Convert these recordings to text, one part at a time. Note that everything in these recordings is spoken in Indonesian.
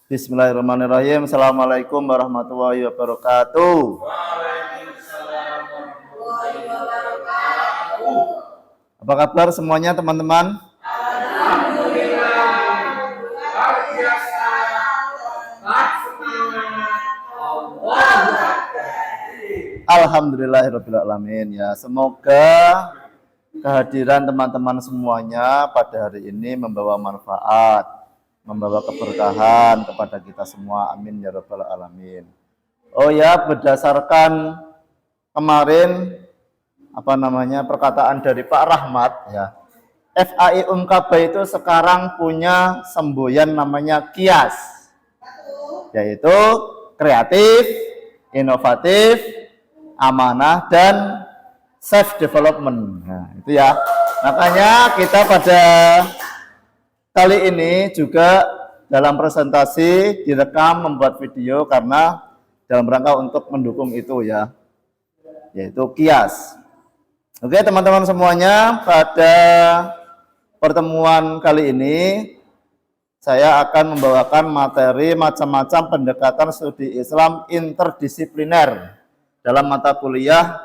Bismillahirrahmanirrahim. Assalamualaikum warahmatullahi wabarakatuh. Waalaikumsalam warahmatullahi wabarakatuh. Apa kabar semuanya teman-teman? Alhamdulillah. Luar biasa. Semangat. Allahu Akbar. Alhamdulillahirabbil alamin ya. Semoga kehadiran teman-teman semuanya pada hari ini membawa manfaat, membawa keberkahan kepada kita semua. Amin ya rabbal alamin. Oh ya, berdasarkan kemarin perkataan dari Pak Rahmat ya. FAI Unkaba itu sekarang punya semboyan namanya KIAS, yaitu kreatif, inovatif, amanah, dan self development. Nah, itu ya. Makanya kita pada kali ini juga dalam presentasi direkam membuat video karena dalam rangka untuk mendukung itu ya, yaitu KIAS. Oke teman-teman semuanya, pada pertemuan kali ini saya akan membawakan materi macam-macam pendekatan studi Islam interdisipliner dalam mata kuliah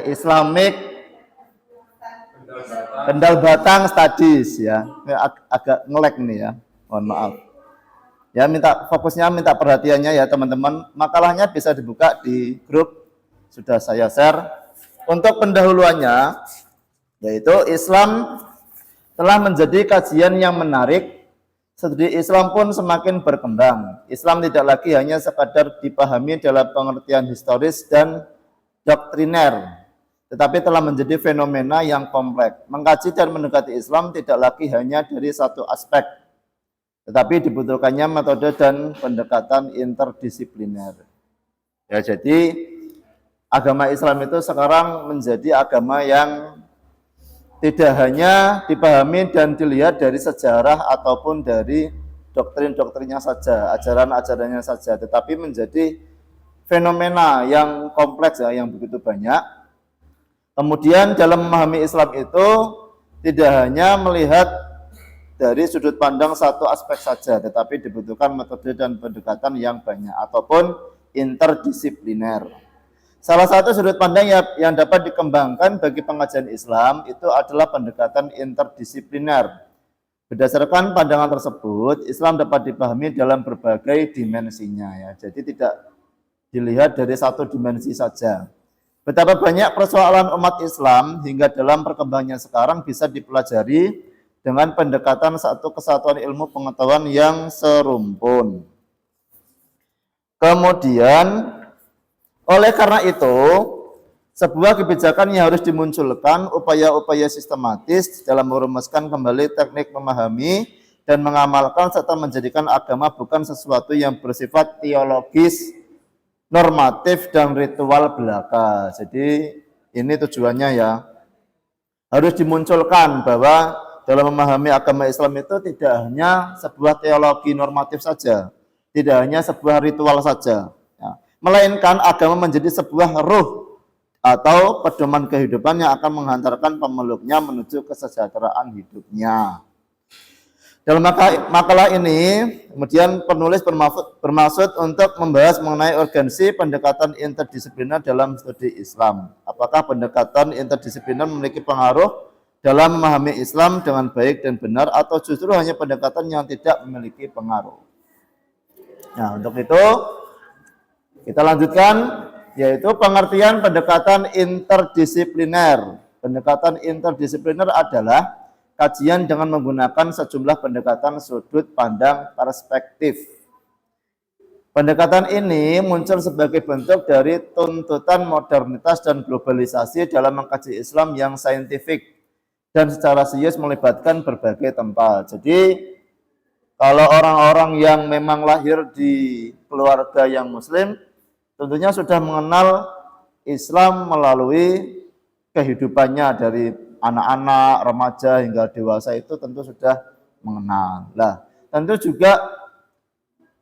Islamic Kendal Batang Studies ya. Agak ngelek nih ya, mohon maaf. Ya, fokusnya minta perhatiannya ya teman-teman. Makalahnya bisa dibuka di grup, sudah saya share. Untuk pendahuluannya, yaitu Islam telah menjadi kajian yang menarik. Studi Islam pun semakin berkembang. Islam tidak lagi hanya sekadar dipahami dalam pengertian historis dan doktriner, tetapi telah menjadi fenomena yang kompleks. Mengkaji dan mendekati Islam tidak lagi hanya dari satu aspek, tetapi dibutuhkannya metode dan pendekatan interdisipliner. Ya, jadi agama Islam itu sekarang menjadi agama yang tidak hanya dipahami dan dilihat dari sejarah ataupun dari doktrin-doktrinnya saja, ajaran-ajarannya saja, tetapi menjadi fenomena yang kompleks ya, yang begitu banyak. Kemudian dalam memahami Islam itu tidak hanya melihat dari sudut pandang satu aspek saja, tetapi dibutuhkan metode dan pendekatan yang banyak ataupun interdisipliner. Salah satu sudut pandang yang dapat dikembangkan bagi pengajian Islam itu adalah pendekatan interdisipliner. Berdasarkan pandangan tersebut, Islam dapat dipahami dalam berbagai dimensinya ya. Jadi tidak dilihat dari satu dimensi saja. Betapa banyak persoalan umat Islam hingga dalam perkembangannya sekarang bisa dipelajari dengan pendekatan satu kesatuan ilmu pengetahuan yang serumpun. Kemudian oleh karena itu, sebuah kebijakan yang harus dimunculkan upaya-upaya sistematis dalam merumuskan kembali teknik memahami dan mengamalkan serta menjadikan agama bukan sesuatu yang bersifat teologis, normatif, dan ritual belaka. Jadi ini tujuannya ya, harus dimunculkan bahwa dalam memahami agama Islam itu tidak hanya sebuah teologi normatif saja, tidak hanya sebuah ritual saja, melainkan agama menjadi sebuah ruh atau pedoman kehidupan yang akan menghantarkan pemeluknya menuju kesejahteraan hidupnya. Dalam makalah ini, kemudian penulis bermaksud untuk membahas mengenai urgensi pendekatan interdisipliner dalam studi Islam. Apakah pendekatan interdisipliner memiliki pengaruh dalam memahami Islam dengan baik dan benar, atau justru hanya pendekatan yang tidak memiliki pengaruh? Nah, untuk itu kita lanjutkan, yaitu pengertian pendekatan interdisipliner. Pendekatan interdisipliner adalah kajian dengan menggunakan sejumlah pendekatan sudut pandang perspektif. Pendekatan ini muncul sebagai bentuk dari tuntutan modernitas dan globalisasi dalam mengkaji Islam yang saintifik dan secara serius melibatkan berbagai tempat. Jadi kalau orang-orang yang memang lahir di keluarga yang muslim, tentunya sudah mengenal Islam melalui kehidupannya dari anak-anak, remaja hingga dewasa, itu tentu sudah mengenal. Nah, tentu juga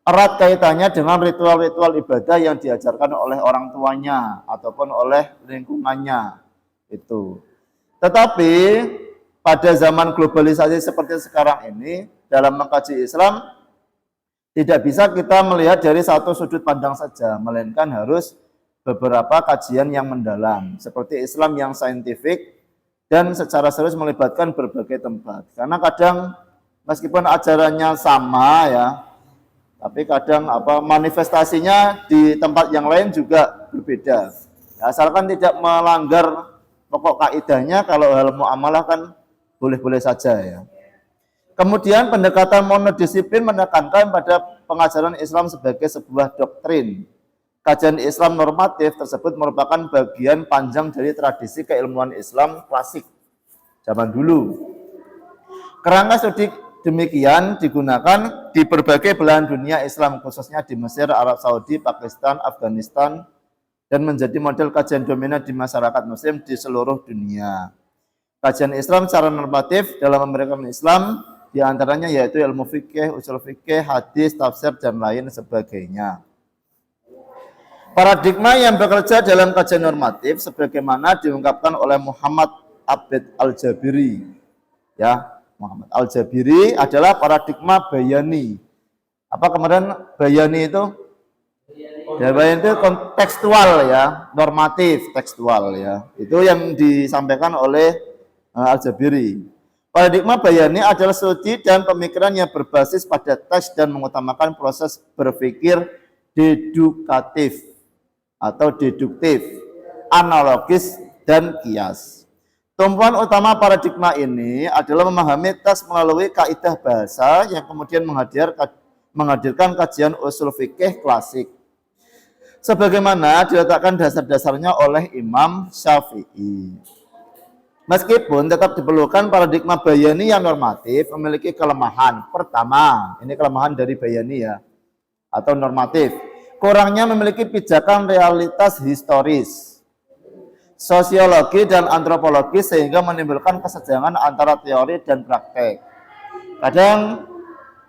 erat kaitannya dengan ritual-ritual ibadah yang diajarkan oleh orang tuanya ataupun oleh lingkungannya itu. Tetapi pada zaman globalisasi seperti sekarang ini, dalam mengkaji Islam Tidak bisa kita melihat dari satu sudut pandang saja, melainkan harus beberapa kajian yang mendalam, seperti Islam yang saintifik dan secara serius melibatkan berbagai tempat. Karena kadang meskipun ajarannya sama ya, tapi kadang manifestasinya di tempat yang lain juga berbeda. Ya, asalkan tidak melanggar pokok kaidahnya, kalau hal muamalah kan boleh-boleh saja ya. Kemudian pendekatan monodisiplin menekankan pada pengajaran Islam sebagai sebuah doktrin. Kajian Islam normatif tersebut merupakan bagian panjang dari tradisi keilmuan Islam klasik zaman dulu. Kerangka studi demikian digunakan di berbagai belahan dunia Islam, khususnya di Mesir, Arab Saudi, Pakistan, Afghanistan, dan menjadi model kajian dominan di masyarakat Muslim di seluruh dunia. Kajian Islam secara normatif dalam memberikan Islam di antaranya yaitu ilmu fikih, usul fikih, hadis, tafsir, dan lain sebagainya. Paradigma yang bekerja dalam kajian normatif sebagaimana diungkapkan oleh Muhammad Abid Al-Jabiri. Ya, Muhammad Al-Jabiri adalah paradigma bayani. Apa kemarin bayani itu? Ya, bayani itu kontekstual ya, normatif, tekstual ya. Itu yang disampaikan oleh Al-Jabiri. Paradigma bayani adalah studi dan pemikiran yang berbasis pada teks dan mengutamakan proses berpikir dedukatif atau deduktif, analogis, dan kias. Tumpuan utama paradigma ini adalah memahami teks melalui kaidah bahasa yang kemudian menghadirkan kajian usul fikih klasik. Sebagaimana diletakkan dasar-dasarnya oleh Imam Syafi'i. Meskipun tetap diperlukan paradigma bayani yang normatif memiliki kelemahan. Pertama, ini kelemahan dari bayani ya, atau normatif. Kurangnya memiliki pijakan realitas historis, sosiologi dan antropologi sehingga menimbulkan kesenjangan antara teori dan praktek. Kadang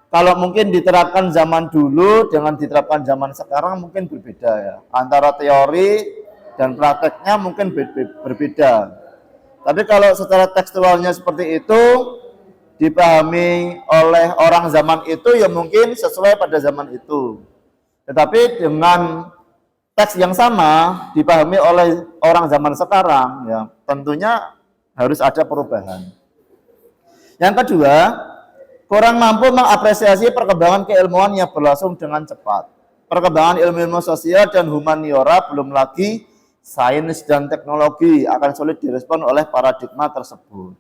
kalau mungkin diterapkan zaman dulu dengan diterapkan zaman sekarang mungkin berbeda ya. Antara teori dan prakteknya mungkin berbeda. Tapi kalau secara tekstualnya seperti itu dipahami oleh orang zaman itu ya mungkin sesuai pada zaman itu. Tetapi dengan teks yang sama dipahami oleh orang zaman sekarang ya tentunya harus ada perubahan. Yang kedua, kurang mampu mengapresiasi perkembangan keilmuan yang berlangsung dengan cepat. Perkembangan ilmu-ilmu sosial dan humaniora belum lagi sains dan teknologi akan sulit direspon oleh paradigma tersebut.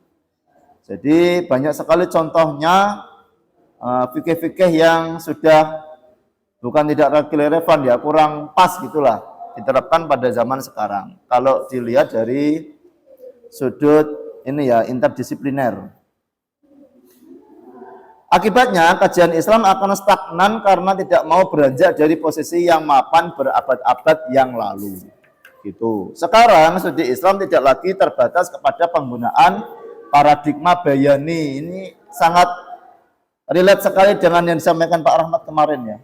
Jadi banyak sekali contohnya fikih-fikih yang sudah bukan tidak lagi relevan ya, kurang pas gitulah diterapkan pada zaman sekarang. Kalau dilihat dari sudut ini ya interdisipliner. Akibatnya kajian Islam akan stagnan karena tidak mau beranjak dari posisi yang mapan berabad-abad yang lalu. Gitu. Sekarang studi Islam tidak lagi terbatas kepada penggunaan paradigma bayani. Ini sangat relate sekali dengan yang disampaikan Pak Rahmat kemarin ya.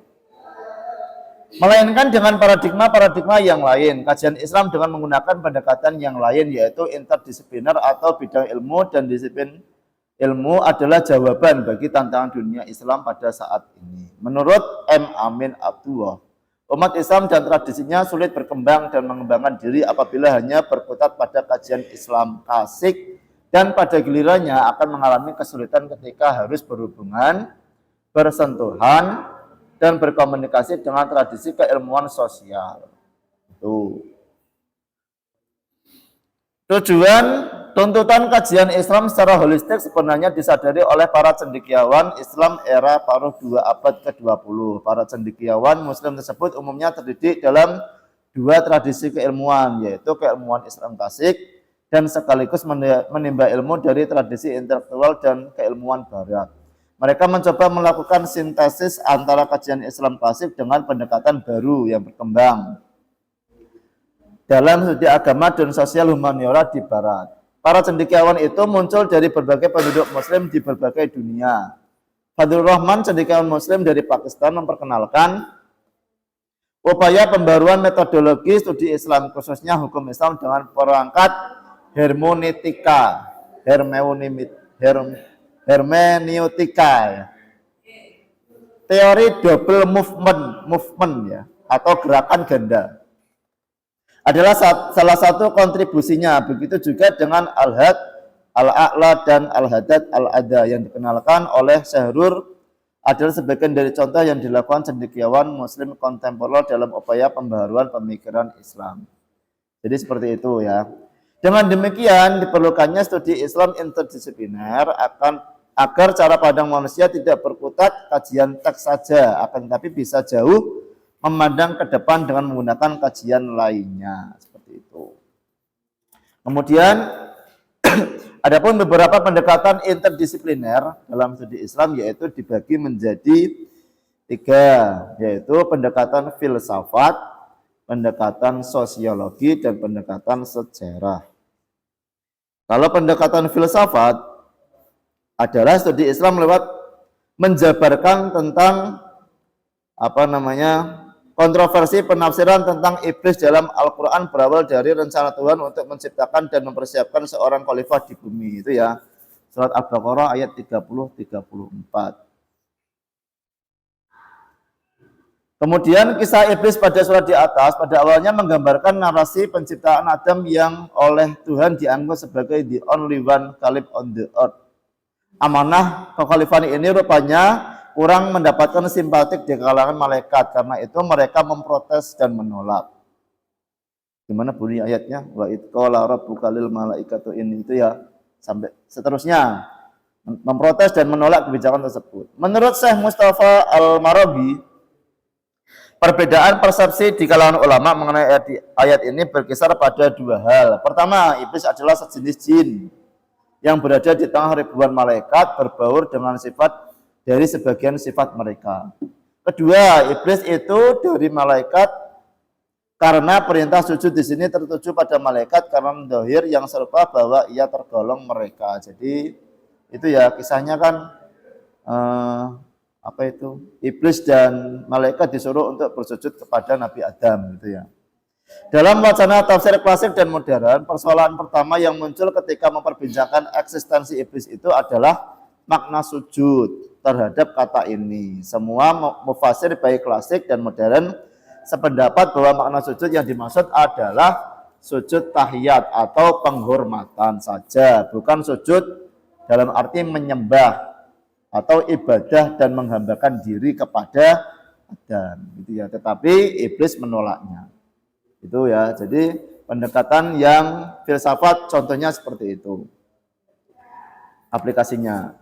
Melainkan dengan paradigma-paradigma yang lain. Kajian Islam dengan menggunakan pendekatan yang lain yaitu interdisipliner atau bidang ilmu dan disiplin ilmu adalah jawaban bagi tantangan dunia Islam pada saat ini. Menurut M. Amin Abdullah, umat Islam dan tradisinya sulit berkembang dan mengembangkan diri apabila hanya berkutat pada kajian Islam klasik dan pada gilirannya akan mengalami kesulitan ketika harus berhubungan, bersentuhan, dan berkomunikasi dengan tradisi keilmuan sosial. Tujuan tuntutan kajian Islam secara holistik sebenarnya disadari oleh para cendekiawan Islam era paruh 2 abad ke-20. Para cendekiawan Muslim tersebut umumnya terdidik dalam dua tradisi keilmuan, yaitu keilmuan Islam klasik dan sekaligus menimba ilmu dari tradisi intelektual dan keilmuan Barat. Mereka mencoba melakukan sintesis antara kajian Islam klasik dengan pendekatan baru yang berkembang dalam studi agama dan sosial humaniora di Barat. Para cendekiawan itu muncul dari berbagai penduduk Muslim di berbagai dunia. Fadlur Rahman, cendekiawan Muslim dari Pakistan, memperkenalkan upaya pembaruan metodologi studi Islam, khususnya hukum Islam dengan perangkat hermeneutika. teori double movement ya, atau gerakan ganda adalah salah satu kontribusinya. Begitu juga dengan al-had, al-a'la, dan al-hadad, al-ada yang dikenalkan oleh Syahrur adalah sebagian dari contoh yang dilakukan cendekiawan muslim kontemporer dalam upaya pembaharuan pemikiran Islam. Jadi seperti itu ya. Dengan demikian diperlukannya studi Islam interdisipliner agar cara pandang manusia tidak berkutat kajian teks saja, akan tetapi bisa jauh memandang ke depan dengan menggunakan kajian lainnya, seperti itu. Kemudian adapun beberapa pendekatan interdisipliner dalam studi Islam yaitu dibagi menjadi 3, yaitu pendekatan filsafat, pendekatan sosiologi, dan pendekatan sejarah. Kalau pendekatan filsafat adalah studi Islam lewat menjabarkan tentang kontroversi penafsiran tentang iblis dalam Al-Quran berawal dari rencana Tuhan untuk menciptakan dan mempersiapkan seorang khalifah di bumi. Itu ya, surat Al-Baqarah ayat 30-34. Kemudian kisah iblis pada surat di atas pada awalnya menggambarkan narasi penciptaan Adam yang oleh Tuhan dianggap sebagai the only one Khalif on the earth. Amanah kekhalifahan ini rupanya kurang mendapatkan simpatik di kalangan malaikat, karena itu mereka memprotes dan menolak. Gimana bunyi ayatnya? Wa id qala rabbuka lil malaikatu ini, itu ya sampai seterusnya memprotes dan menolak kebijakan tersebut. Menurut Syekh Mustafa Al-Marabi, perbedaan persepsi di kalangan ulama mengenai ayat ini berkisar pada 2 hal. Pertama, iblis adalah sejenis jin yang berada di tengah ribuan malaikat berbaur dengan sifat dari sebagian sifat mereka. Kedua, iblis itu dari malaikat karena perintah sujud di sini tertuju pada malaikat karena dohir yang serupa bahwa ia tergolong mereka. Jadi itu ya kisahnya kan iblis dan malaikat disuruh untuk bersujud kepada Nabi Adam gitu ya. Dalam wacana tafsir klasik dan modern, persoalan pertama yang muncul ketika memperbincangkan eksistensi iblis itu adalah makna sujud terhadap kata ini. Semua mufasir baik klasik dan modern sependapat bahwa makna sujud yang dimaksud adalah sujud tahiyat atau penghormatan saja, bukan sujud dalam arti menyembah atau ibadah dan menghambakan diri kepada Adam gitu ya. Tetapi iblis menolaknya. Itu ya. Jadi pendekatan yang filsafat contohnya seperti itu aplikasinya.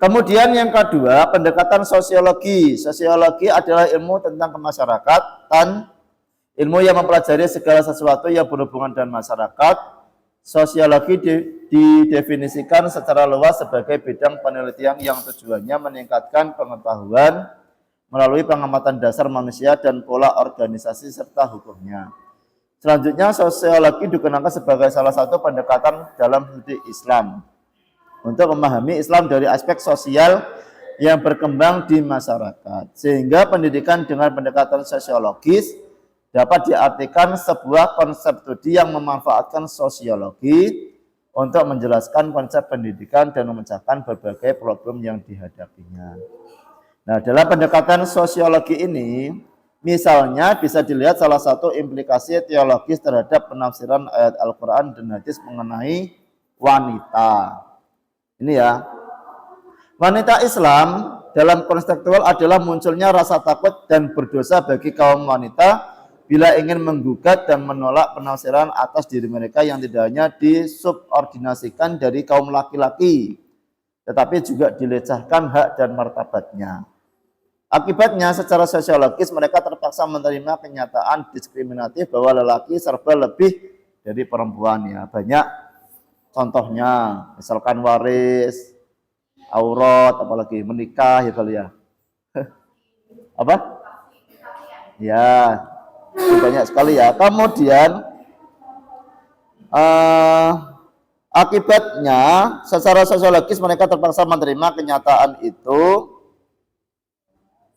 Kemudian yang kedua, pendekatan sosiologi. Sosiologi adalah ilmu tentang kemasyarakatan, ilmu yang mempelajari segala sesuatu yang berhubungan dengan masyarakat. Sosiologi didefinisikan secara luas sebagai bidang penelitian yang tujuannya meningkatkan pengetahuan melalui pengamatan dasar manusia dan pola organisasi serta hukumnya. Selanjutnya, sosiologi dikenakan sebagai salah satu pendekatan dalam studi Islam untuk memahami Islam dari aspek sosial yang berkembang di masyarakat. Sehingga pendidikan dengan pendekatan sosiologis dapat diartikan sebuah konsep studi yang memanfaatkan sosiologi untuk menjelaskan konsep pendidikan dan memecahkan berbagai problem yang dihadapinya. Nah, dalam pendekatan sosiologi ini, misalnya bisa dilihat salah satu implikasi teologis terhadap penafsiran ayat Al-Quran dan hadis mengenai wanita. Ini ya, wanita Islam dalam konseptual adalah munculnya rasa takut dan berdosa bagi kaum wanita bila ingin menggugat dan menolak penafsiran atas diri mereka yang tidak hanya disubordinasikan dari kaum laki-laki, tetapi juga dilecehkan hak dan martabatnya. Akibatnya secara sosiologis mereka terpaksa menerima kenyataan diskriminatif bahwa lelaki serba lebih dari perempuan ya. Banyak contohnya, misalkan waris, aurat, apalagi menikah ya kali ya. Apa? Ya, banyak sekali ya. Kemudian akibatnya secara sosiologis mereka terpaksa menerima kenyataan itu,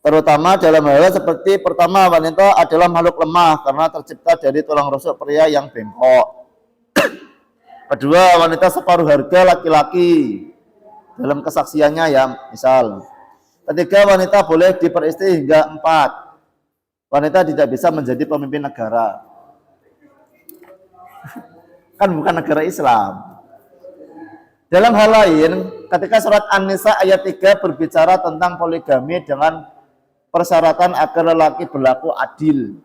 terutama dalam hal seperti pertama, wanita adalah makhluk lemah karena tercipta dari tulang rusuk pria yang bengkok. Kedua, wanita separuh harga laki-laki dalam kesaksiannya ya, misal. Ketiga, wanita boleh diperistri hingga 4. Wanita tidak bisa menjadi pemimpin negara. Kan bukan negara Islam. Dalam hal lain, ketika surat An-Nisa ayat 3 berbicara tentang poligami dengan persyaratan agar lelaki berlaku adil.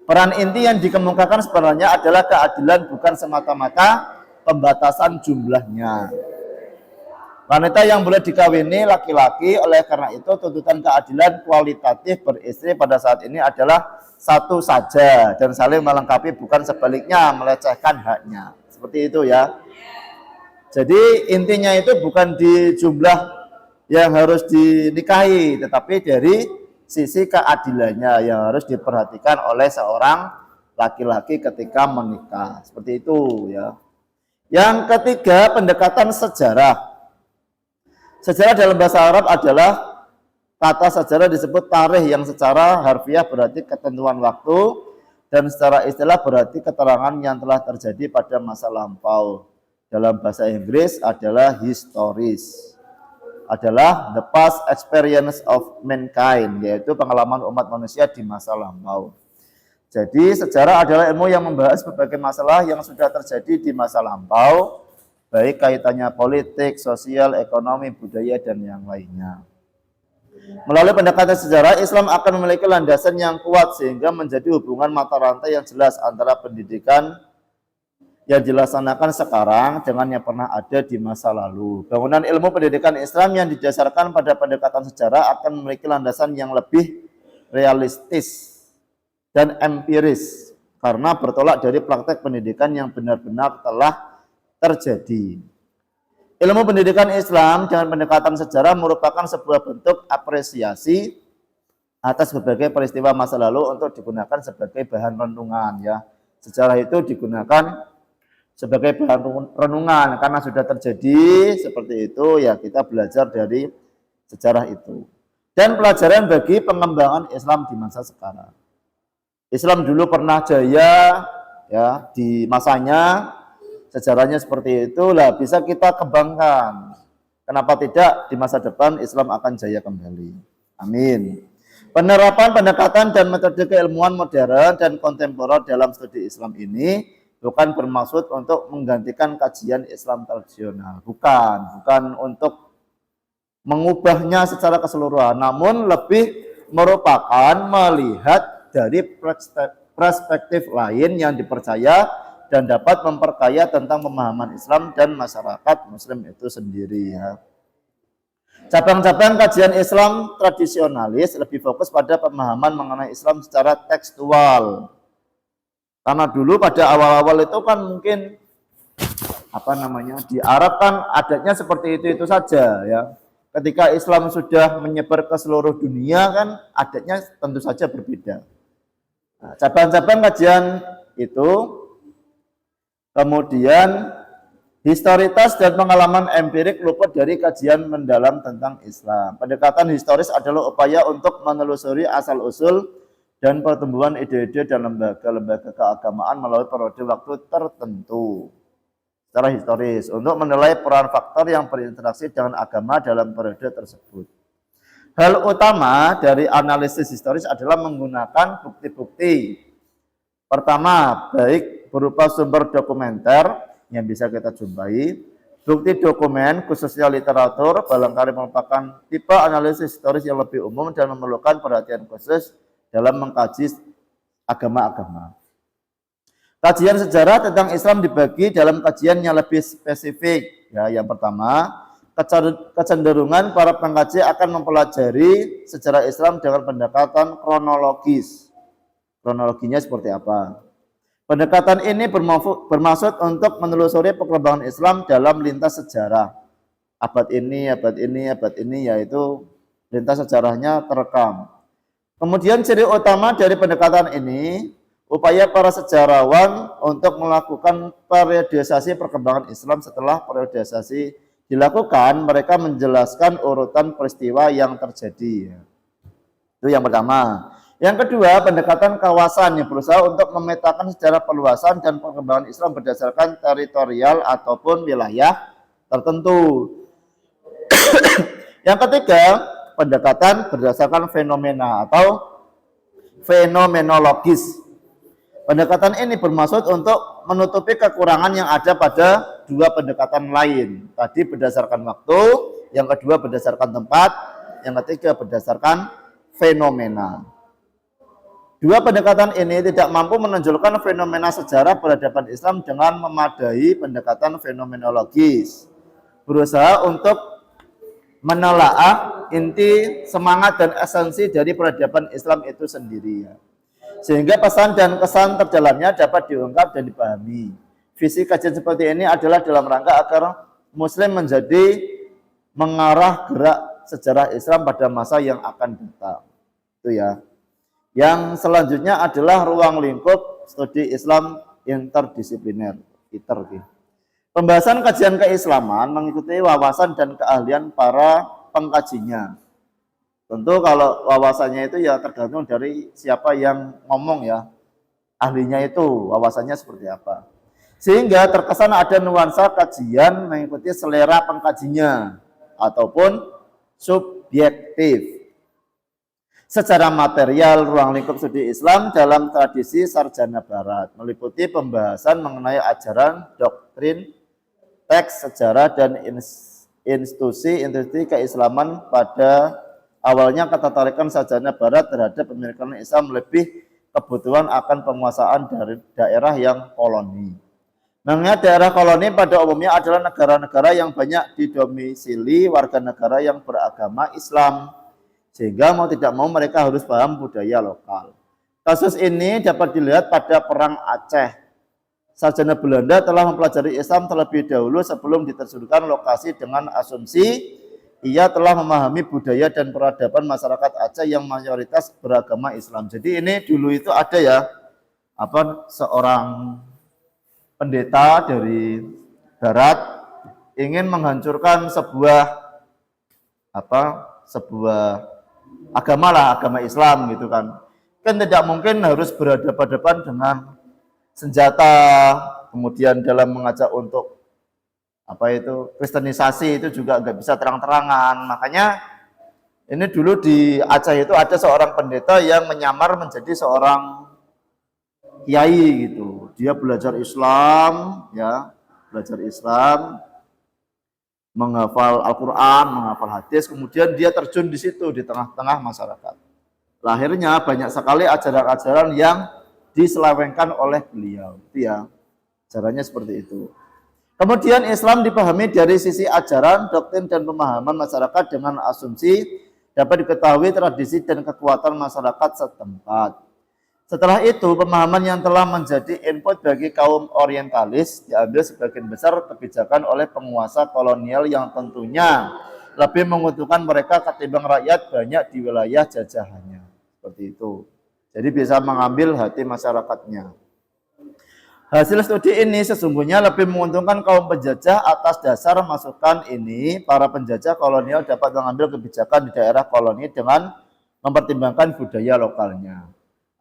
Peran inti yang dikemukakan sebenarnya adalah keadilan, bukan semata-mata pembatasan jumlahnya. Wanita yang boleh dikawini laki-laki, oleh karena itu tuntutan keadilan kualitatif beristri pada saat ini adalah satu saja dan saling melengkapi, bukan sebaliknya melecehkan haknya. Seperti itu ya. Jadi intinya itu bukan di jumlah yang harus dinikahi, tetapi dari sisi keadilannya yang harus diperhatikan oleh seorang laki-laki ketika menikah. Seperti itu ya. Yang ketiga, pendekatan sejarah. Sejarah dalam bahasa Arab adalah kata sejarah disebut tarikh, yang secara harfiah berarti ketentuan waktu dan secara istilah berarti keterangan yang telah terjadi pada masa lampau. Dalam bahasa Inggris adalah historis, adalah the past experience of mankind, yaitu pengalaman umat manusia di masa lampau. Jadi sejarah adalah ilmu yang membahas berbagai masalah yang sudah terjadi di masa lampau, baik kaitannya politik, sosial, ekonomi, budaya, dan yang lainnya. Melalui pendekatan sejarah, Islam akan memiliki landasan yang kuat sehingga menjadi hubungan mata rantai yang jelas antara pendidikan yang dilaksanakan sekarang dengan yang pernah ada di masa lalu. Bangunan ilmu pendidikan Islam yang didasarkan pada pendekatan sejarah akan memiliki landasan yang lebih realistis dan empiris karena bertolak dari praktek pendidikan yang benar-benar telah terjadi. Ilmu pendidikan Islam dengan pendekatan sejarah merupakan sebuah bentuk apresiasi atas berbagai peristiwa masa lalu untuk digunakan sebagai bahan renungan ya. Sejarah itu digunakan sebagai bahan renungan karena sudah terjadi seperti itu ya, kita belajar dari sejarah itu. Dan pelajaran bagi pengembangan Islam di masa sekarang. Islam dulu pernah jaya ya di masanya, sejarahnya seperti itu lah, bisa kita kembangkan. Kenapa tidak di masa depan Islam akan jaya kembali. Amin. Penerapan pendekatan dan metode keilmuan modern dan kontemporer dalam studi Islam ini bukan bermaksud untuk menggantikan kajian Islam tradisional, bukan untuk mengubahnya secara keseluruhan, namun lebih merupakan melihat dari perspektif lain yang dipercaya dan dapat memperkaya tentang pemahaman Islam dan masyarakat Muslim itu sendiri ya. Cabang-cabang kajian Islam tradisionalis lebih fokus pada pemahaman mengenai Islam secara tekstual. Karena dulu pada awal-awal itu kan mungkin di Arab kan adatnya seperti itu saja ya. Ketika Islam sudah menyebar ke seluruh dunia kan adatnya tentu saja berbeda. Nah, cabang-cabang kajian itu kemudian historitas dan pengalaman empirik luput dari kajian mendalam tentang Islam. Pendekatan historis adalah upaya untuk menelusuri asal-usul dan pertumbuhan ide-ide dan lembaga-lembaga keagamaan melalui periode waktu tertentu secara historis untuk menilai peran faktor yang berinteraksi dengan agama dalam periode tersebut. Hal utama dari analisis historis adalah menggunakan bukti-bukti. Pertama, baik berupa sumber dokumenter yang bisa kita jumpai, bukti dokumen khususnya literatur barangkali merupakan tipe analisis historis yang lebih umum dan memerlukan perhatian khusus dalam mengkaji agama-agama. Kajian sejarah tentang Islam dibagi dalam kajian yang lebih spesifik. Ya, yang pertama, kecenderungan para pengkaji akan mempelajari sejarah Islam dengan pendekatan kronologis. Kronologinya seperti apa? Pendekatan ini bermaksud untuk menelusuri perkembangan Islam dalam lintas sejarah. Abad ini, yaitu lintas sejarahnya terekam. Kemudian ciri utama dari pendekatan ini, upaya para sejarawan untuk melakukan periodisasi perkembangan Islam. Setelah periodisasi dilakukan, mereka menjelaskan urutan peristiwa yang terjadi. Itu yang pertama. Yang kedua, pendekatan kawasan yang berusaha untuk memetakan sejarah perluasan dan perkembangan Islam berdasarkan teritorial ataupun wilayah tertentu. Yang ketiga, pendekatan berdasarkan fenomena atau fenomenologis. Pendekatan ini bermaksud untuk menutupi kekurangan yang ada pada dua pendekatan lain. Tadi berdasarkan waktu, yang kedua berdasarkan tempat, yang ketiga berdasarkan fenomena. Dua pendekatan ini tidak mampu menonjolkan fenomena sejarah peradaban Islam dengan memadai pendekatan fenomenologis. Berusaha untuk menelaah inti, semangat, dan esensi dari peradaban Islam itu sendiri. Sehingga pesan dan kesan terdalamnya dapat diungkap dan dipahami. Visi kajian seperti ini adalah dalam rangka agar Muslim menjadi mengarah gerak sejarah Islam pada masa yang akan datang. Itu ya. Yang selanjutnya adalah ruang lingkup studi Islam interdisipliner. ITER. Pembahasan kajian keislaman mengikuti wawasan dan keahlian para pengkajinya. Tentu kalau wawasannya itu ya tergantung dari siapa yang ngomong ya. Ahlinya itu wawasannya seperti apa. Sehingga terkesan ada nuansa kajian mengikuti selera pengkajinya ataupun subjektif. Secara material, ruang lingkup studi Islam dalam tradisi sarjana barat meliputi pembahasan mengenai ajaran, doktrin, teks, sejarah, dan institusi keislaman. Pada awalnya ketertarikan sarjana barat terhadap pemikiran Islam lebih kebutuhan akan penguasaan dari daerah yang koloni. Mengingat daerah koloni pada umumnya adalah negara-negara yang banyak didomisili warga negara yang beragama Islam, sehingga mau tidak mau mereka harus paham budaya lokal. Kasus ini dapat dilihat pada Perang Aceh. Sarjana Belanda telah mempelajari Islam terlebih dahulu sebelum diterjunkan lokasi dengan asumsi ia telah memahami budaya dan peradaban masyarakat Aceh yang mayoritas beragama Islam. Jadi ini dulu itu ada ya, seorang pendeta dari barat ingin menghancurkan sebuah agama lah, agama Islam gitu kan. Kan tidak mungkin harus berhadapan-hadapan dengan senjata, kemudian dalam mengajak untuk kristenisasi itu juga nggak bisa terang-terangan. Makanya ini dulu di Aceh itu ada seorang pendeta yang menyamar menjadi seorang kiai gitu. Dia belajar Islam, menghafal Al-Quran, menghafal hadis, kemudian dia terjun di situ di tengah-tengah masyarakat. Lahirnya banyak sekali ajaran-ajaran yang diselewengkan oleh beliau. Itu ya, caranya seperti itu. Kemudian Islam dipahami dari sisi ajaran, doktrin, dan pemahaman masyarakat dengan asumsi dapat diketahui tradisi dan kekuatan masyarakat setempat. Setelah itu, pemahaman yang telah menjadi input bagi kaum orientalis diambil sebagian besar kebijakan oleh penguasa kolonial yang tentunya lebih menguntungkan mereka ketimbang rakyat banyak di wilayah jajahannya. Seperti itu. Jadi bisa mengambil hati masyarakatnya. Hasil studi ini sesungguhnya lebih menguntungkan kaum penjajah. Atas dasar masukan ini, para penjajah kolonial dapat mengambil kebijakan di daerah koloni dengan mempertimbangkan budaya lokalnya.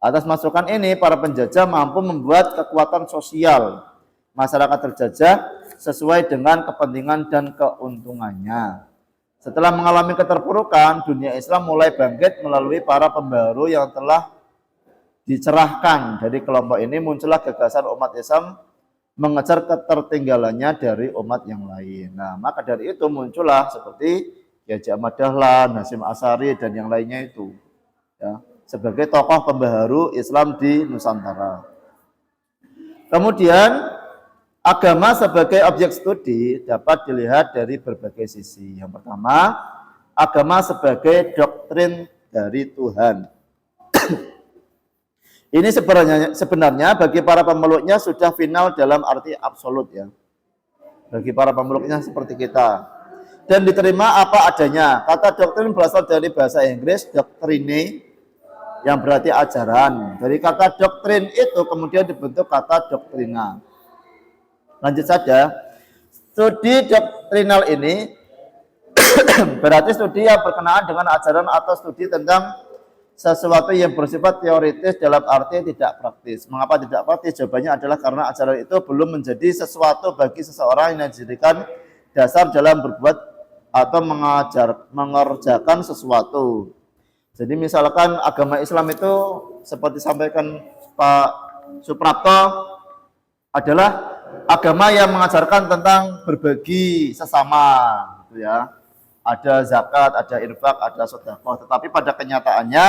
Atas masukan ini, para penjajah mampu membuat kekuatan sosial masyarakat terjajah sesuai dengan kepentingan dan keuntungannya. Setelah mengalami keterpurukan, dunia Islam mulai bangkit melalui para pembaharu yang telah dicerahkan. Dari kelompok ini muncullah gagasan umat Islam mengejar ketertinggalannya dari umat yang lain. Nah, maka dari itu muncullah seperti Kiai Ahmad Dahlan, Hasyim Asy'ari, dan yang lainnya itu. Ya, sebagai tokoh pembaharu Islam di Nusantara. Kemudian, agama sebagai objek studi dapat dilihat dari berbagai sisi. Yang pertama, agama sebagai doktrin dari Tuhan. Ini sebenarnya bagi para pemeluknya sudah final dalam arti absolut ya. Bagi para pemeluknya seperti kita. Dan diterima apa adanya. Kata doktrin berasal dari bahasa Inggris doctrine yang berarti ajaran. Dari kata doktrin itu kemudian dibentuk kata doktrina. Lanjut saja. Studi doktrinal ini berarti studi yang berkenaan dengan ajaran atau studi tentang sesuatu yang bersifat teoritis dalam arti tidak praktis. Mengapa tidak praktis? Jawabannya adalah karena ajaran itu belum menjadi sesuatu bagi seseorang yang dijadikan dasar dalam berbuat atau mengerjakan sesuatu. Jadi misalkan agama Islam itu seperti sampaikan Pak Suprapto adalah agama yang mengajarkan tentang berbagi sesama, gitu ya. Ada zakat, ada infak, ada sedekah. Tetapi pada kenyataannya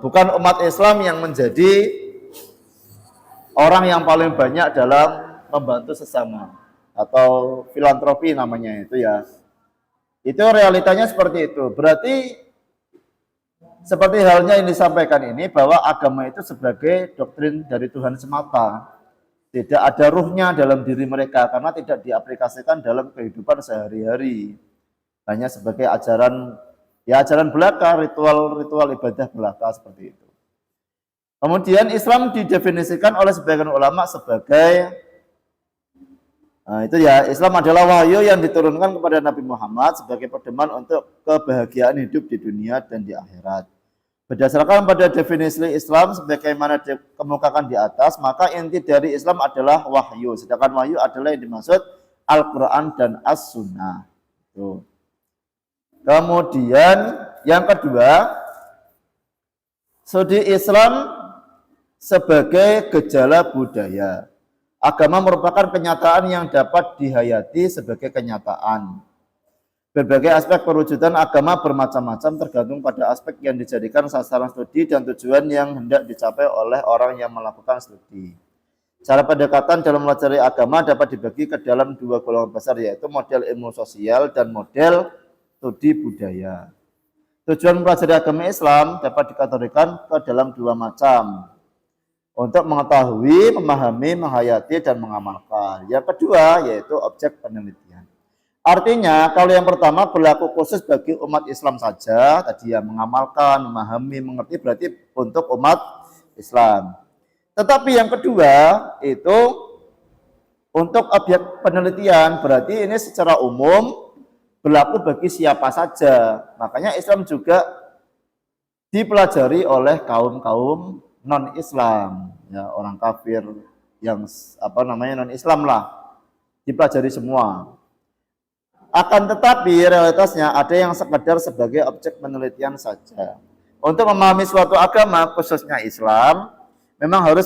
bukan umat Islam yang menjadi orang yang paling banyak dalam membantu sesama atau filantropi namanya itu ya. Itu realitanya seperti itu. Berarti seperti halnya yang disampaikan ini bahwa agama itu sebagai doktrin dari Tuhan semata. Tidak ada ruhnya dalam diri mereka karena tidak diaplikasikan dalam kehidupan sehari-hari. Hanya sebagai ajaran belaka, ritual ibadah belaka seperti itu. Kemudian Islam didefinisikan oleh sebagian ulama sebagai itu ya, Islam adalah wahyu yang diturunkan kepada Nabi Muhammad sebagai pedoman untuk kebahagiaan hidup di dunia dan di akhirat. Berdasarkan pada definisi Islam sebagaimana dikemukakan di atas, maka inti dari Islam adalah wahyu. Sedangkan wahyu adalah yang dimaksud Al-Quran dan As-Sunnah. Kemudian yang kedua, studi Islam sebagai gejala budaya. Agama merupakan kenyataan yang dapat dihayati sebagai kenyataan. Berbagai aspek perwujudan agama bermacam-macam tergantung pada aspek yang dijadikan sasaran studi dan tujuan yang hendak dicapai oleh orang yang melakukan studi. Cara pendekatan dalam mempelajari agama dapat dibagi ke dalam dua golongan besar, yaitu model ilmu sosial dan model studi budaya. Tujuan mempelajari agama Islam dapat dikategorikan ke dalam dua macam. Untuk mengetahui, memahami, menghayati, dan mengamalkan. Yang kedua yaitu objek penelitian. Artinya kalau yang pertama berlaku khusus bagi umat Islam saja, tadi ya mengamalkan, memahami, mengerti berarti untuk umat Islam. Tetapi yang kedua itu untuk objek penelitian, berarti ini secara umum berlaku bagi siapa saja. Makanya Islam juga dipelajari oleh kaum-kaum non-Islam, ya, orang kafir yang non-Islam lah, dipelajari semua. Akan tetapi realitasnya ada yang sekedar sebagai objek penelitian saja. Untuk memahami suatu agama, khususnya Islam, memang harus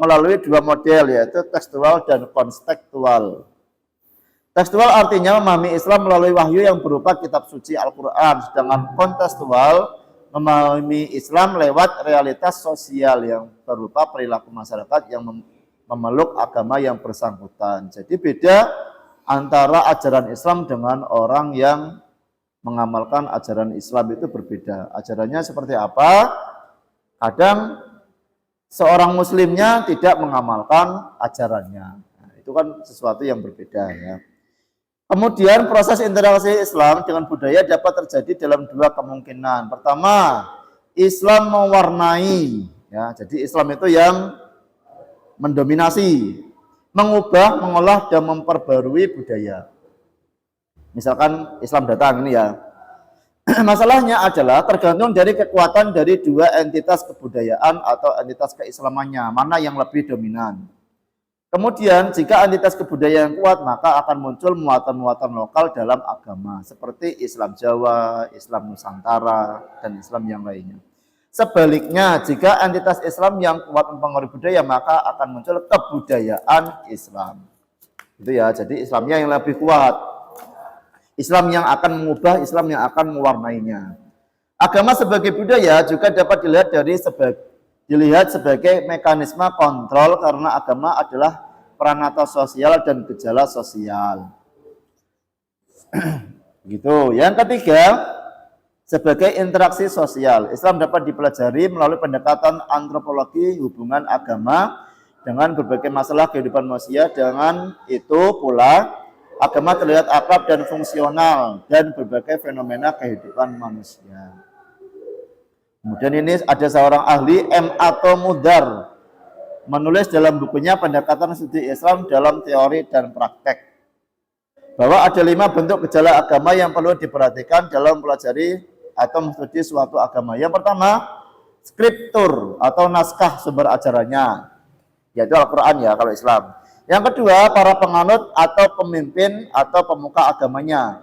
melalui dua model, yaitu tekstual dan konstekstual. Tekstual artinya memahami Islam melalui wahyu yang berupa kitab suci Al-Quran, sedangkan kontekstual memahami Islam lewat realitas sosial yang berupa perilaku masyarakat yang memeluk agama yang bersangkutan. Jadi beda antara ajaran Islam dengan orang yang mengamalkan ajaran Islam itu berbeda. Ajarannya seperti apa? Kadang seorang muslimnya tidak mengamalkan ajarannya. Nah, itu kan sesuatu yang berbeda ya. Kemudian proses interaksi Islam dengan budaya dapat terjadi dalam dua kemungkinan. Pertama, Islam mewarnai, ya, jadi Islam itu yang mendominasi, mengubah, mengolah, dan memperbarui budaya. Misalkan Islam datang ini ya. Masalahnya adalah tergantung dari kekuatan dari dua entitas kebudayaan atau entitas keislamannya, mana yang lebih dominan. Kemudian jika entitas kebudayaan kuat, maka akan muncul muatan-muatan lokal dalam agama seperti Islam Jawa, Islam Nusantara, dan Islam yang lainnya. Sebaliknya, jika entitas Islam yang kuat mempengaruhi budaya, maka akan muncul kebudayaan Islam. Itu ya, jadi Islamnya yang lebih kuat. Islam yang akan mengubah, Islam yang akan mewarnainya. Agama sebagai budaya juga dapat dilihat sebagai mekanisme kontrol karena agama adalah peranata sosial dan gejala sosial. Gitu. Yang ketiga, sebagai interaksi sosial, Islam dapat dipelajari melalui pendekatan antropologi hubungan agama dengan berbagai masalah kehidupan manusia. Dengan itu pula, agama terlihat akrab dan fungsional dan berbagai fenomena kehidupan manusia. Kemudian ini ada seorang ahli M. Ato Mudar menulis dalam bukunya Pendekatan Studi Islam dalam Teori dan Praktek bahwa ada 5 bentuk gejala agama yang perlu diperhatikan dalam mempelajari atau studi suatu agama. Yang pertama, skriptur atau naskah sumber ajarannya, yaitu Al-Quran ya kalau Islam. Yang kedua, para penganut atau pemimpin atau pemuka agamanya.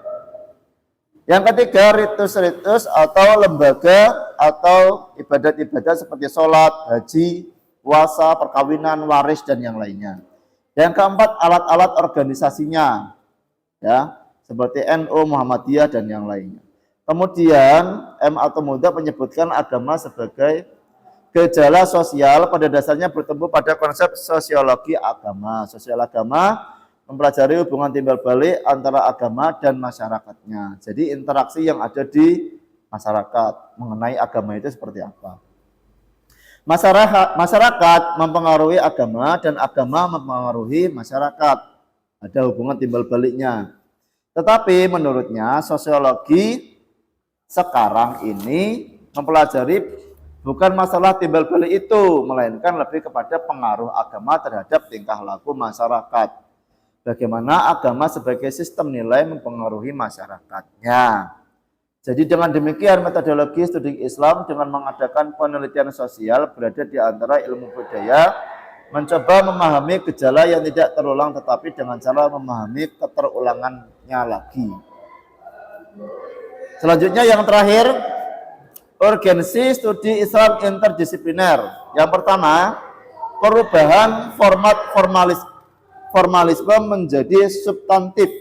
Yang ketiga, ritus-ritus atau lembaga atau ibadat-ibadat seperti sholat, haji, puasa, perkawinan, waris, dan yang lainnya. Yang keempat, alat-alat organisasinya, ya, seperti NU, Muhammadiyah, dan yang lainnya. Kemudian, M. atau Muda menyebutkan agama sebagai gejala sosial, pada dasarnya bertemu pada konsep sosiologi agama. Sosial agama mempelajari hubungan timbal balik antara agama dan masyarakatnya. Jadi interaksi yang ada di masyarakat mengenai agama itu seperti apa. Masyarakat mempengaruhi agama dan agama mempengaruhi masyarakat. Ada hubungan timbal baliknya. Tetapi menurutnya sosiologi sekarang ini mempelajari bukan masalah timbal balik itu, melainkan lebih kepada pengaruh agama terhadap tingkah laku masyarakat. Bagaimana agama sebagai sistem nilai mempengaruhi masyarakatnya. Jadi dengan demikian metodologi studi Islam dengan mengadakan penelitian sosial berada di antara ilmu budaya, mencoba memahami gejala yang tidak terulang tetapi dengan cara memahami keterulangannya lagi. Selanjutnya yang terakhir, urgensi studi Islam interdisipliner. Yang pertama, perubahan format formalisme menjadi substantif.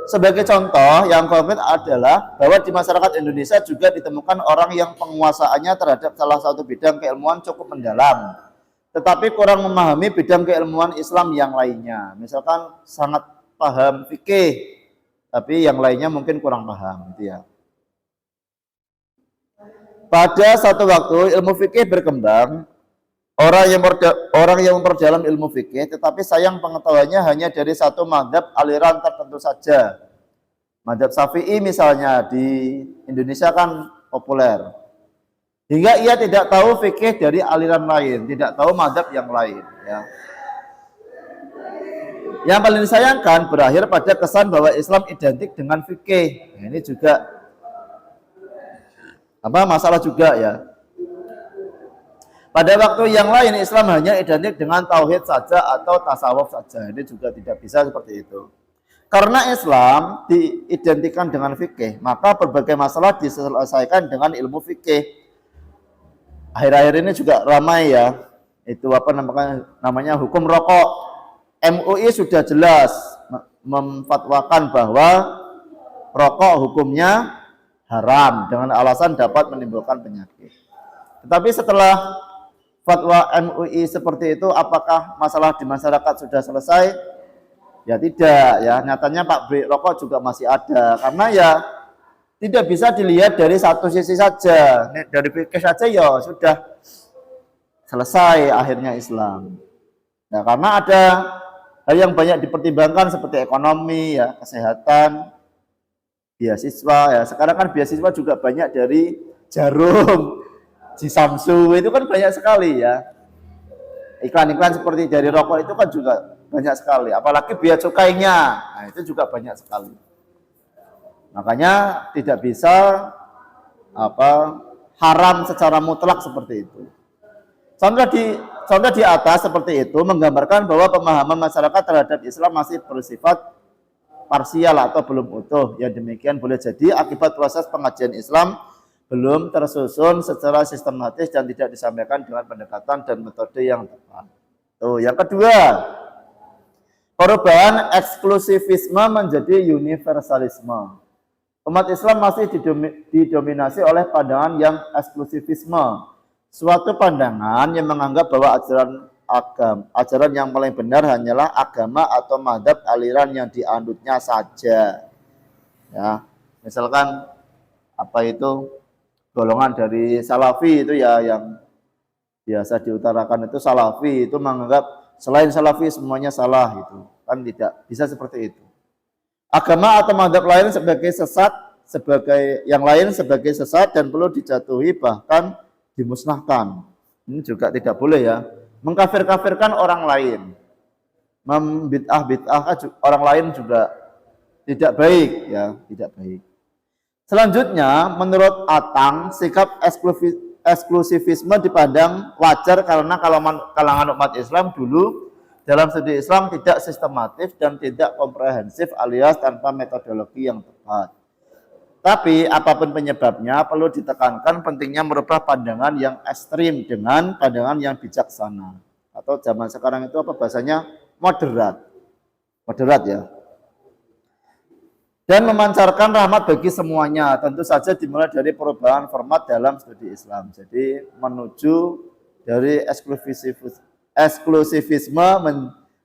Sebagai contoh yang konkret adalah bahwa di masyarakat Indonesia juga ditemukan orang yang penguasaannya terhadap salah satu bidang keilmuan cukup mendalam, tetapi kurang memahami bidang keilmuan Islam yang lainnya. Misalkan sangat paham fikih, tapi yang lainnya mungkin kurang paham, gitu ya. Pada satu waktu ilmu fikih berkembang, orang yang memperdalam ilmu fikih, tetapi sayang pengetahuannya hanya dari satu mazhab aliran tertentu saja. Mazhab Syafi'i misalnya di Indonesia kan populer. Hingga ia tidak tahu fikih dari aliran lain, tidak tahu mazhab yang lain. Ya. Yang paling disayangkan berakhir pada kesan bahwa Islam identik dengan fikih. Nah, ini juga masalah juga ya. Pada waktu yang lain Islam hanya identik dengan tauhid saja atau tasawuf saja. Ini juga tidak bisa seperti itu. Karena Islam diidentikan dengan fikih, maka berbagai masalah diselesaikan dengan ilmu fikih. Akhir-akhir ini juga ramai ya. Itu namanya hukum rokok. MUI sudah jelas memfatwakan bahwa rokok hukumnya haram dengan alasan dapat menimbulkan penyakit. Tetapi setelah fatwa MUI seperti itu, apakah masalah di masyarakat sudah selesai? Ya tidak, ya nyatanya pabrik rokok juga masih ada, karena ya tidak bisa dilihat dari satu sisi saja. Dari fikih saja ya sudah selesai akhirnya Islam. Nah, karena ada hal yang banyak dipertimbangkan seperti ekonomi, ya kesehatan, beasiswa. Ya sekarang kan beasiswa juga banyak dari Jarum, Cisamsu, itu kan banyak sekali ya. Iklan-iklan seperti dari rokok itu kan juga banyak sekali. Apalagi bea cukainya, nah itu juga banyak sekali. Makanya tidak bisa haram secara mutlak seperti itu. Contoh di atas seperti itu menggambarkan bahwa pemahaman masyarakat terhadap Islam masih bersifat parsial atau belum utuh. Yang demikian boleh jadi akibat proses pengajian Islam belum tersusun secara sistematis dan tidak disampaikan dengan pendekatan dan metode yang tepat. Yang kedua, perubahan eksklusivisme menjadi universalisme. Umat Islam masih didominasi oleh pandangan yang eksklusivisme. Suatu pandangan yang menganggap bahwa ajaran yang paling benar hanyalah agama atau mazhab aliran yang dianutnya saja. Ya, misalkan golongan dari Salafi itu ya yang biasa diutarakan itu Salafi itu menganggap selain Salafi semuanya salah itu. Kan tidak bisa seperti itu. Agama atau mazhab lain sebagai sesat, yang lain sebagai sesat dan perlu dijatuhi bahkan dimusnahkan. Ini juga tidak boleh ya. Mengkafir-kafirkan orang lain. Membid'ah-bid'ah orang lain juga tidak baik ya, tidak baik. Selanjutnya, menurut Atang, sikap eksklusivisme dipandang wajar karena kalangan umat Islam dulu dalam studi Islam tidak sistematif dan tidak komprehensif alias tanpa metodologi yang tepat. Tapi apapun penyebabnya perlu ditekankan pentingnya merubah pandangan yang ekstrim dengan pandangan yang bijaksana. Atau zaman sekarang itu apa bahasanya? Moderat. Moderat ya. Dan memancarkan rahmat bagi semuanya. Tentu saja dimulai dari perubahan format dalam studi Islam. Jadi menuju dari eksklusivisme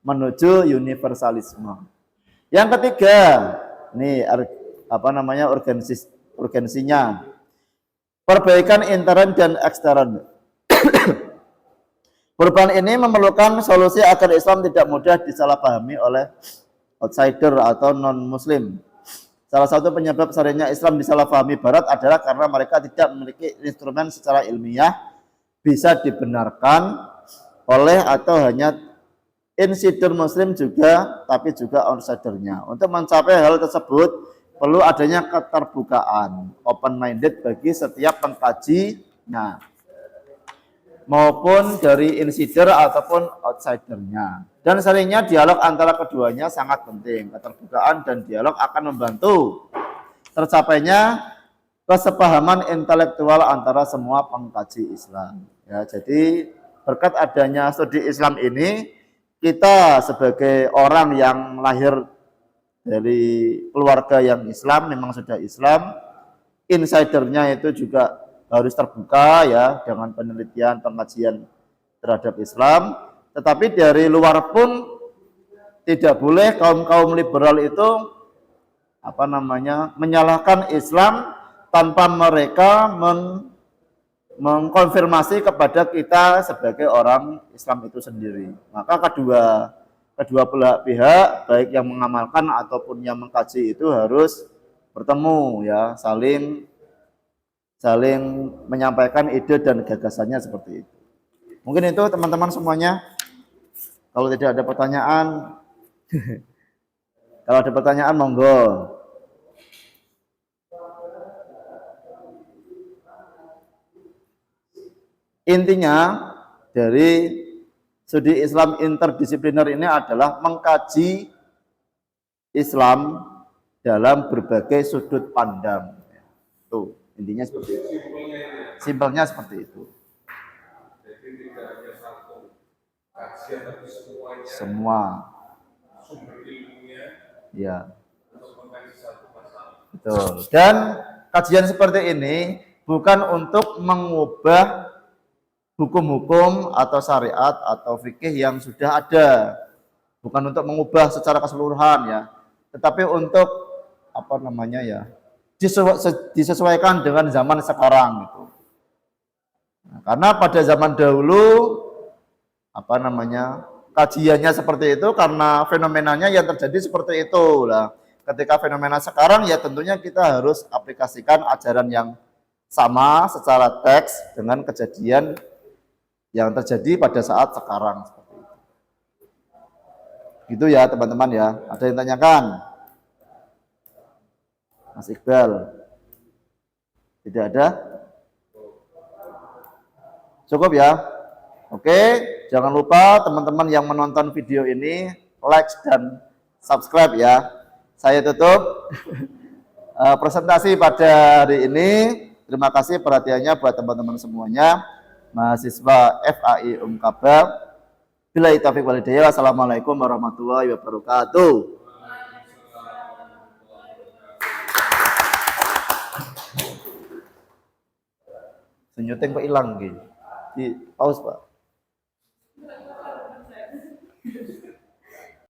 menuju universalisme. Yang ketiga, nih urgensinya. Perbaikan intern dan ekstern. Perubahan ini memerlukan solusi agar Islam tidak mudah disalahpahami oleh outsider atau non-muslim. Salah satu penyebab seringnya Islam disalahpahami Barat adalah karena mereka tidak memiliki instrumen secara ilmiah bisa dibenarkan oleh atau hanya insider Muslim juga, tapi juga outsidernya. Untuk mencapai hal tersebut perlu adanya keterbukaan, open-minded bagi setiap pengkajinya, maupun dari insider ataupun outsidernya. Dan seringnya dialog antara keduanya sangat penting. Keterbukaan dan dialog akan membantu tercapainya kesepahaman intelektual antara semua pengkaji Islam. Ya, jadi berkat adanya studi Islam ini, kita sebagai orang yang lahir dari keluarga yang Islam, memang sudah Islam, insidernya itu juga harus terbuka ya dengan penelitian pengajian terhadap Islam. Tetapi dari luar pun tidak boleh kaum liberal itu menyalahkan Islam tanpa mereka mengkonfirmasi kepada kita sebagai orang Islam itu sendiri. Maka kedua belah pihak baik yang mengamalkan ataupun yang mengkaji itu harus bertemu ya, saling menyampaikan ide dan gagasannya seperti itu. Mungkin itu teman-teman semuanya. Kalau tidak ada pertanyaan, kalau ada pertanyaan monggo. Intinya dari studi Islam interdisipliner ini adalah mengkaji Islam dalam berbagai sudut pandang. Tuh, intinya seperti itu. Simpelnya seperti itu. Jadi tidak hanya satu kajian, tapi semuanya. Semua. Sumber ilmunya. Ya. Untuk mengkaji satu masalah. Betul. Dan kajian seperti ini bukan untuk mengubah hukum-hukum atau syariat atau fikih yang sudah ada. Bukan untuk mengubah secara keseluruhan ya. Tetapi untuk disesuaikan dengan zaman sekarang gitu. Nah, karena pada zaman dahulu kajiannya seperti itu karena fenomenanya yang terjadi seperti itu lah. Ketika fenomena sekarang ya tentunya kita harus aplikasikan ajaran yang sama secara teks dengan kejadian yang terjadi pada saat sekarang seperti itu. Gitu ya teman-teman ya. Ada yang tanyakan? Mas Iqbal? Tidak ada? Cukup ya? Oke, jangan lupa teman-teman yang menonton video ini like dan subscribe ya. Saya tutup presentasi pada hari ini. Terima kasih perhatiannya buat teman-teman semuanya. Mahasiswa FAI Kaba. Billahi taufiq wal hidayah. Wassalamualaikum warahmatullahi wabarakatuh. Senyuting kok hilang gitu. Di pause Pak.